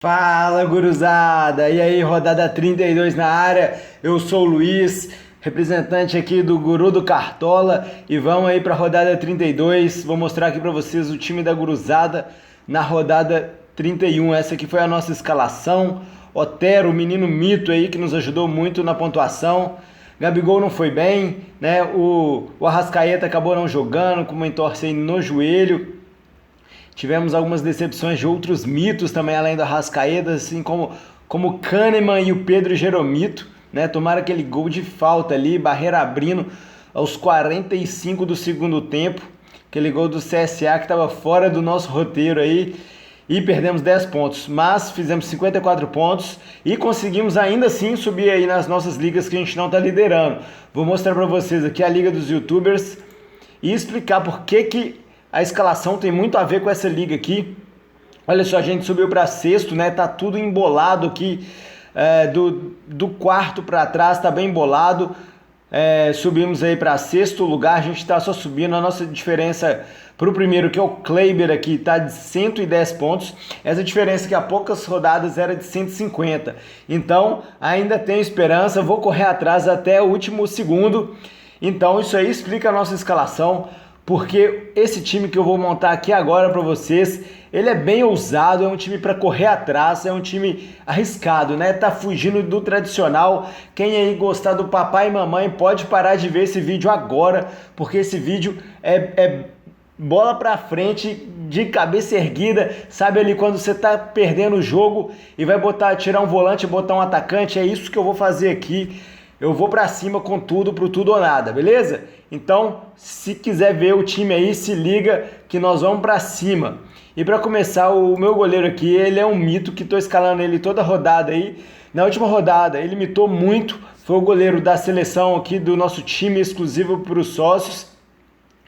Fala, guruzada! E aí, rodada 32 na área. Eu sou o Luiz, representante aqui do Guru do Cartola, e vamos aí para a rodada 32. Vou mostrar aqui para vocês o time da guruzada na rodada 31. Essa aqui foi a nossa escalação. Otero, o menino mito aí que nos ajudou muito na pontuação. Gabigol não foi bem, né? O Arrascaeta acabou não jogando com uma entorse aí no joelho. Tivemos algumas decepções de outros mitos também, além do Arrascaeta, assim como o Kahneman e o Pedro Jeromito, né? Tomaram aquele gol de falta ali, barreira abrindo aos 45 do segundo tempo. Aquele gol do CSA que estava fora do nosso roteiro aí. E perdemos 10 pontos, mas fizemos 54 pontos e conseguimos ainda assim subir aí nas nossas ligas que a gente não está liderando. Vou mostrar para vocês aqui a liga dos youtubers e explicar por que a escalação tem muito a ver com essa liga aqui. Olha só, a gente subiu para sexto, né? Tá tudo embolado aqui, do quarto para trás, tá bem embolado. Subimos aí para sexto lugar, a gente tá só subindo. A nossa diferença para o primeiro, que é o Kleiber aqui, tá de 110 pontos. Essa diferença que há poucas rodadas era de 150. Então, ainda tenho esperança, vou correr atrás até o último segundo. Então, isso aí explica a nossa escalação, porque esse time que eu vou montar aqui agora para vocês, ele é bem ousado, é um time para correr atrás, é um time arriscado, né? Tá fugindo do tradicional. Quem aí gostar do papai e mamãe pode parar de ver esse vídeo agora, porque esse vídeo é bola pra frente, de cabeça erguida, sabe ali quando você tá perdendo o jogo e vai tirar um volante e botar um atacante. É isso que eu vou fazer aqui. Eu vou pra cima com tudo, pro tudo ou nada, beleza? Então, se quiser ver o time aí, se liga que nós vamos pra cima. E para começar, o meu goleiro aqui, ele é um mito, que tô escalando ele toda rodada aí. Na última rodada, ele mitou muito, foi o goleiro da seleção aqui do nosso time exclusivo para os sócios.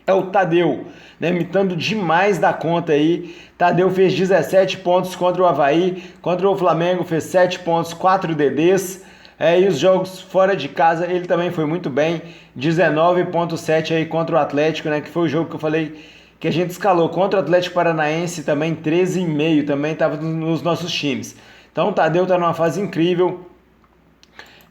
É o Tadeu, né, imitando demais da conta aí. Tadeu fez 17 pontos contra o Avaí, contra o Flamengo fez 7 pontos, 4 DDs. E os jogos fora de casa ele também foi muito bem, 19,7 aí contra o Atlético, né, que foi o jogo que eu falei que a gente escalou. Contra o Atlético Paranaense também 13,5, também estava nos nossos times. Então o Tadeu está numa fase incrível.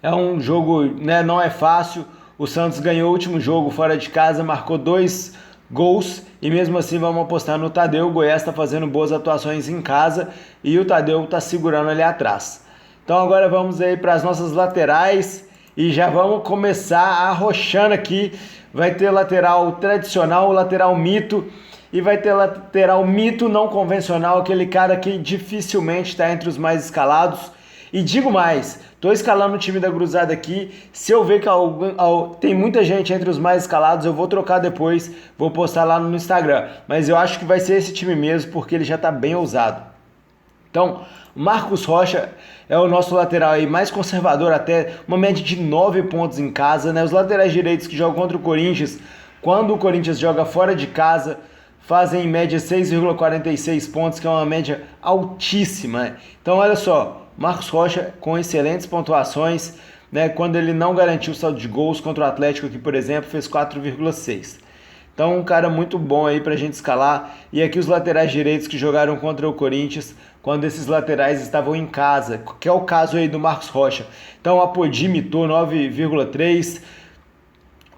É um jogo, né, não é fácil. O Santos ganhou o último jogo fora de casa, marcou 2 gols e mesmo assim vamos apostar no Tadeu. O Goiás está fazendo boas atuações em casa e o Tadeu está segurando ali atrás. Então agora vamos aí para as nossas laterais e já vamos começar arrochando aqui. Vai ter lateral tradicional, lateral mito, e vai ter lateral mito não convencional, aquele cara que dificilmente está entre os mais escalados. E digo mais, tô escalando o time da Cruzada aqui. Se eu ver que tem muita gente entre os mais escalados, eu vou trocar depois, vou postar lá no Instagram. Mas eu acho que vai ser esse time mesmo, porque ele já tá bem ousado. Então, Marcos Rocha é o nosso lateral aí mais conservador, até uma média de 9 pontos em casa, né? Os laterais direitos que jogam contra o Corinthians, quando o Corinthians joga fora de casa, fazem em média 6,46 pontos, que é uma média altíssima, né? Então, olha só, Marcos Rocha com excelentes pontuações, né? Quando ele não garantiu o saldo de gols contra o Atlético aqui, por exemplo, fez 4,6. Então, um cara muito bom aí pra gente escalar. E aqui os laterais direitos que jogaram contra o Corinthians, quando esses laterais estavam em casa, que é o caso aí do Marcos Rocha. Então, o Apodi mitou 9,3.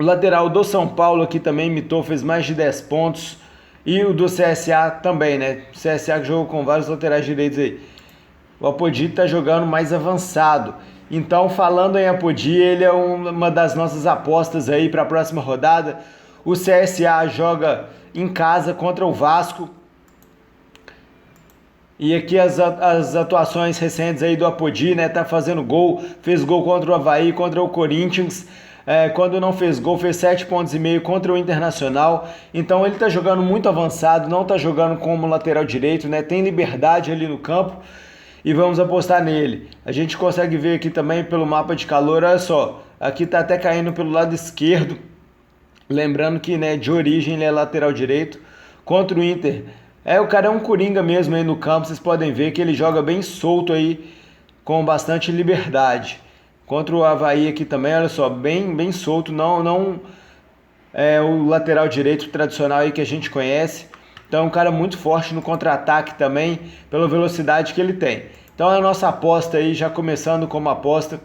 O lateral do São Paulo aqui também mitou, fez mais de 10 pontos. E o do CSA também, né? O CSA que jogou com vários laterais direitos aí. O Apodi tá jogando mais avançado. Então, falando em Apodi, ele é uma das nossas apostas aí para a próxima rodada. O CSA joga em casa contra o Vasco. E aqui as atuações recentes aí do Apodi, né? Tá fazendo gol, fez gol contra o Avaí, contra o Corinthians. Quando não fez gol, fez 7,5 pontos contra o Internacional. Então ele tá jogando muito avançado, não tá jogando como lateral direito, né? Tem liberdade ali no campo. E vamos apostar nele. A gente consegue ver aqui também pelo mapa de calor, olha só. Aqui tá até caindo pelo lado esquerdo. Lembrando que, né, de origem ele é lateral direito. Contra o Inter, o cara é um coringa mesmo aí no campo. Vocês podem ver que ele joga bem solto aí, com bastante liberdade. Contra o Avaí aqui também, olha só, bem solto. Não é o lateral direito tradicional aí que a gente conhece. Então é um cara muito forte no contra-ataque também, pela velocidade que ele tem. Então a nossa aposta aí, já começando como aposta,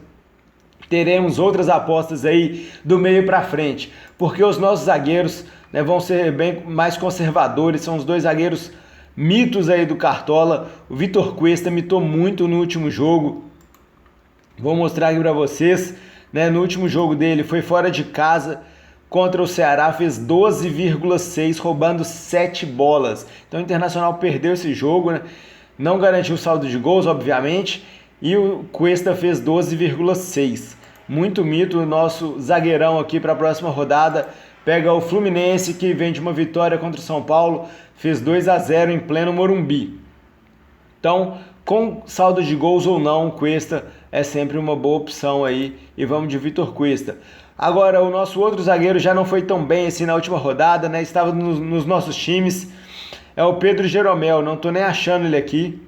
teremos outras apostas aí do meio para frente, porque os nossos zagueiros, né, vão ser bem mais conservadores, são os dois zagueiros mitos aí do Cartola. O Vitor Cuesta mitou muito no último jogo, vou mostrar aqui para vocês, né, no último jogo dele foi fora de casa, contra o Ceará, fez 12,6, roubando 7 bolas. Então o Internacional perdeu esse jogo, né? Não garantiu o saldo de gols, obviamente, e o Cuesta fez 12,6. Muito mito o nosso zagueirão aqui para a próxima rodada. Pega o Fluminense, que vem de uma vitória contra o São Paulo, fez 2-0 em pleno Morumbi. Então, com saldo de gols ou não, o Cuesta é sempre uma boa opção aí, e vamos de Vitor Cuesta. Agora, o nosso outro zagueiro já não foi tão bem assim na última rodada, né? Estava nos nossos times. É o Pedro Jeromel, não tô nem achando ele aqui.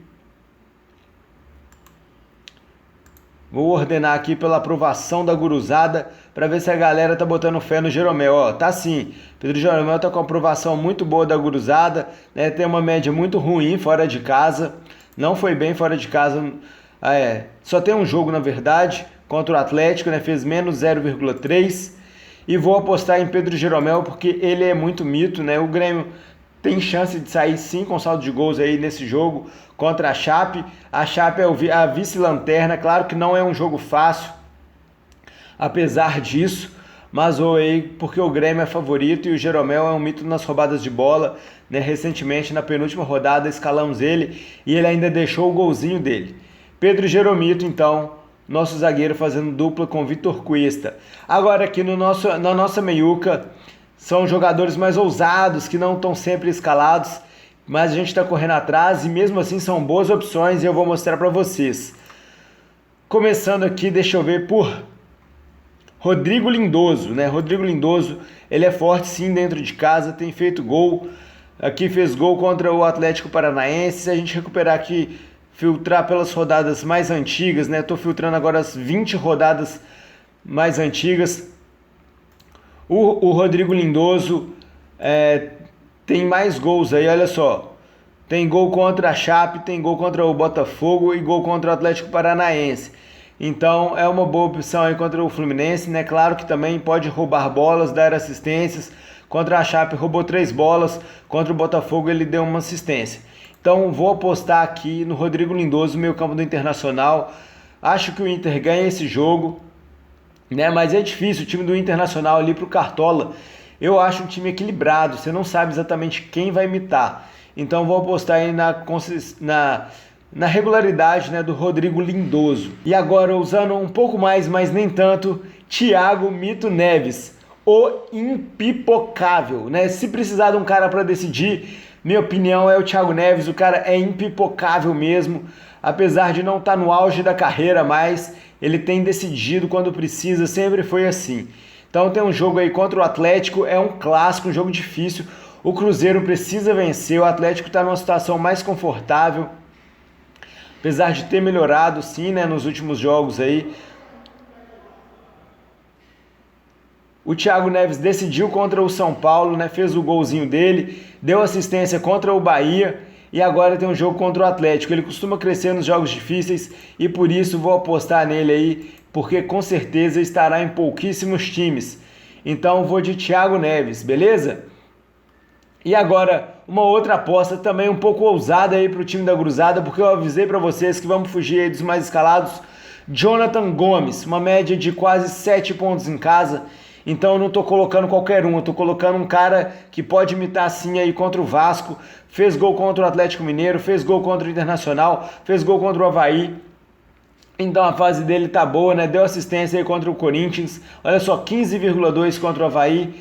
Vou ordenar aqui pela aprovação da guruzada para ver se a galera tá botando fé no Jeromel. Ó, tá sim. Pedro Jeromel tá com aprovação muito boa da guruzada, né? Tem uma média muito ruim fora de casa. Não foi bem fora de casa. Só tem um jogo, na verdade, contra o Atlético, né? Fez menos 0,3. E vou apostar em Pedro Jeromel porque ele é muito mito, né? O Grêmio tem chance de sair sim com saldo de gols aí nesse jogo contra a Chape. A Chape é a vice-lanterna, claro que não é um jogo fácil, apesar disso, mas porque o Grêmio é favorito e o Jeromel é um mito nas roubadas de bola, né? Recentemente, na penúltima rodada, escalamos ele e ele ainda deixou o golzinho dele. Pedro Jeromito, então, nosso zagueiro fazendo dupla com Vitor Cuesta. Agora aqui na nossa meiuca, são jogadores mais ousados, que não estão sempre escalados, mas a gente está correndo atrás e mesmo assim são boas opções e eu vou mostrar para vocês. Começando aqui, deixa eu ver, por Rodrigo Lindoso, né? Rodrigo Lindoso, ele é forte sim dentro de casa, tem feito gol. Aqui fez gol contra o Atlético Paranaense. Se a gente recuperar aqui, filtrar pelas rodadas mais antigas, né? Estou filtrando agora as 20 rodadas mais antigas. O Rodrigo Lindoso tem mais gols aí, olha só. Tem gol contra a Chape, tem gol contra o Botafogo e gol contra o Atlético Paranaense. Então é uma boa opção aí contra o Fluminense, né? Claro que também pode roubar bolas, dar assistências. Contra a Chape roubou 3 bolas, contra o Botafogo ele deu uma assistência. Então vou apostar aqui no Rodrigo Lindoso, meio campo do Internacional. Acho que o Inter ganha esse jogo, né? Mas é difícil, o time do Internacional ali pro Cartola, eu acho um time equilibrado, você não sabe exatamente quem vai imitar. Então vou apostar aí na regularidade, né, do Rodrigo Lindoso. E agora, usando um pouco mais, mas nem tanto, Thiago Mito Neves, o impipocável, né? Se precisar de um cara para decidir, minha opinião é o Thiago Neves. O cara é impipocável mesmo, apesar de não estar no auge da carreira, mas ele tem decidido quando precisa, sempre foi assim. Então tem um jogo aí contra o Atlético, é um clássico, um jogo difícil. O Cruzeiro precisa vencer, o Atlético está numa situação mais confortável, apesar de ter melhorado sim, né, nos últimos jogos aí. O Thiago Neves decidiu contra o São Paulo, né, fez o golzinho dele, deu assistência contra o Bahia e agora tem um jogo contra o Atlético. Ele costuma crescer nos jogos difíceis e por isso vou apostar nele aí, porque com certeza estará em pouquíssimos times. Então vou de Thiago Neves, beleza? E agora, uma outra aposta também um pouco ousada aí para o time da Cruzada, porque eu avisei para vocês que vamos fugir aí dos mais escalados. Jonathan Gomes, uma média de quase 7 pontos em casa. Então eu não estou colocando qualquer um, eu estou colocando um cara que pode imitar sim aí contra o Vasco. Fez gol contra o Atlético Mineiro, fez gol contra o Internacional, fez gol contra o Avaí. Então a fase dele tá boa, né? Deu assistência aí contra o Corinthians. Olha só, 15,2 contra o Avaí.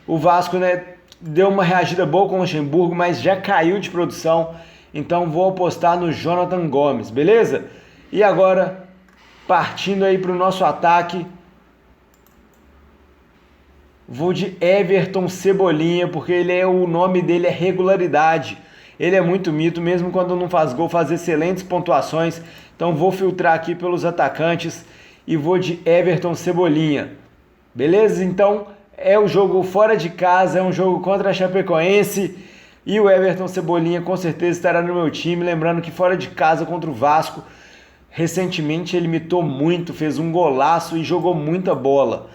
O Vasco, né, deu uma reagida boa com o Luxemburgo, mas já caiu de produção. Então vou apostar no Jonathan Gomes, beleza? E agora, partindo aí para o nosso ataque, vou de Everton Cebolinha, porque o nome dele é regularidade. Ele é muito mito, mesmo quando não faz gol, faz excelentes pontuações. Então vou filtrar aqui pelos atacantes e vou de Everton Cebolinha. Beleza? Então é o jogo fora de casa, é um jogo contra a Chapecoense e o Everton Cebolinha com certeza estará no meu time. Lembrando que fora de casa contra o Vasco recentemente ele imitou muito, fez um golaço e jogou muita bola.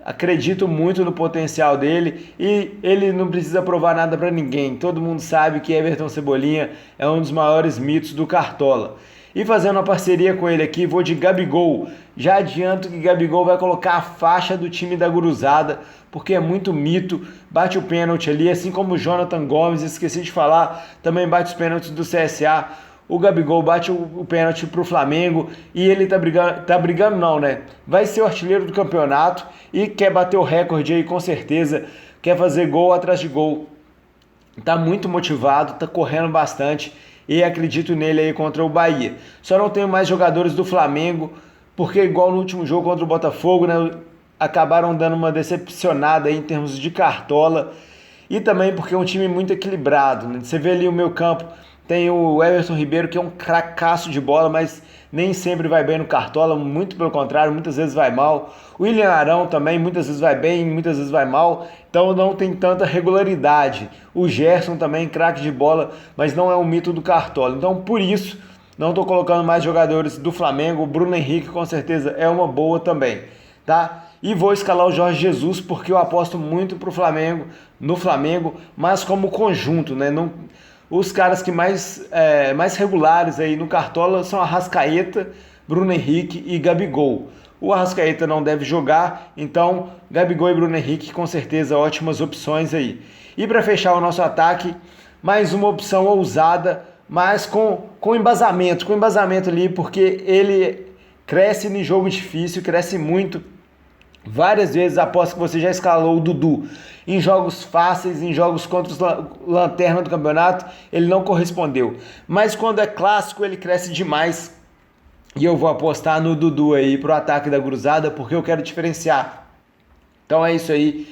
Acredito muito no potencial dele e ele não precisa provar nada para ninguém. Todo mundo sabe que Everton Cebolinha é um dos maiores mitos do Cartola. E fazendo uma parceria com ele aqui, vou de Gabigol. Já adianto que Gabigol vai colocar a faixa do time da Guruzada, porque é muito mito, bate o pênalti ali, assim como o Jonathan Gomes, esqueci de falar, também bate os pênaltis do CSA. O Gabigol bate o pênalti pro Flamengo e ele tá brigando não, né? Vai ser o artilheiro do campeonato e quer bater o recorde aí com certeza, quer fazer gol atrás de gol. Tá muito motivado, tá correndo bastante e acredito nele aí contra o Bahia. Só não tenho mais jogadores do Flamengo, porque igual no último jogo contra o Botafogo, né, acabaram dando uma decepcionada aí em termos de cartola e também porque é um time muito equilibrado, né? Você vê ali o meu campo, tem o Everton Ribeiro, que é um cracaço de bola, mas nem sempre vai bem no Cartola, muito pelo contrário, muitas vezes vai mal. O William Arão também, muitas vezes vai bem, muitas vezes vai mal, então não tem tanta regularidade. O Gerson também, craque de bola, mas não é um mito do Cartola. Então, por isso, não estou colocando mais jogadores do Flamengo. O Bruno Henrique, com certeza, é uma boa também, tá? E vou escalar o Jorge Jesus, porque eu aposto muito pro Flamengo, no Flamengo, mas como conjunto, né? Não... Os caras que mais regulares aí no Cartola são Arrascaeta, Bruno Henrique e Gabigol. O Arrascaeta não deve jogar, então Gabigol e Bruno Henrique com certeza ótimas opções aí. E para fechar o nosso ataque, mais uma opção ousada, mas com embasamento ali, porque ele cresce em jogo difícil, cresce muito. Várias vezes após que você já escalou o Dudu em jogos fáceis, em jogos contra os lanterna do campeonato, ele não correspondeu. Mas quando é clássico, ele cresce demais. E eu vou apostar no Dudu aí pro ataque da Cruzada, porque eu quero diferenciar. Então é isso aí.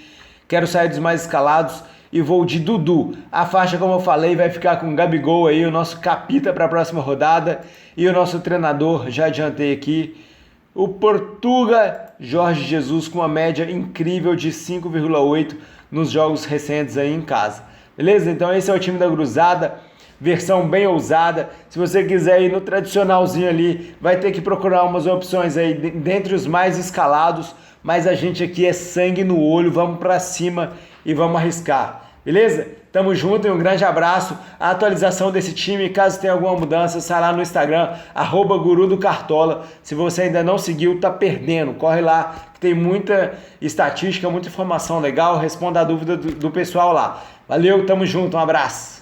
Quero sair dos mais escalados e vou de Dudu. A faixa, como eu falei, vai ficar com o Gabigol aí, o nosso capita para a próxima rodada. E o nosso treinador, já adiantei aqui, o Portuga Jorge Jesus, com uma média incrível de 5,8 nos jogos recentes aí em casa. Beleza? Então esse é o time da Cruzada, versão bem ousada. Se você quiser ir no tradicionalzinho ali, vai ter que procurar umas opções aí dentre os mais escalados, mas a gente aqui é sangue no olho, vamos pra cima e vamos arriscar. Beleza? Tamo junto e um grande abraço. A atualização desse time, caso tenha alguma mudança, sai lá no Instagram, @Guru do Cartola. Se você ainda não seguiu, tá perdendo. Corre lá, que tem muita estatística, muita informação legal. Responda a dúvida do pessoal lá. Valeu, tamo junto, um abraço.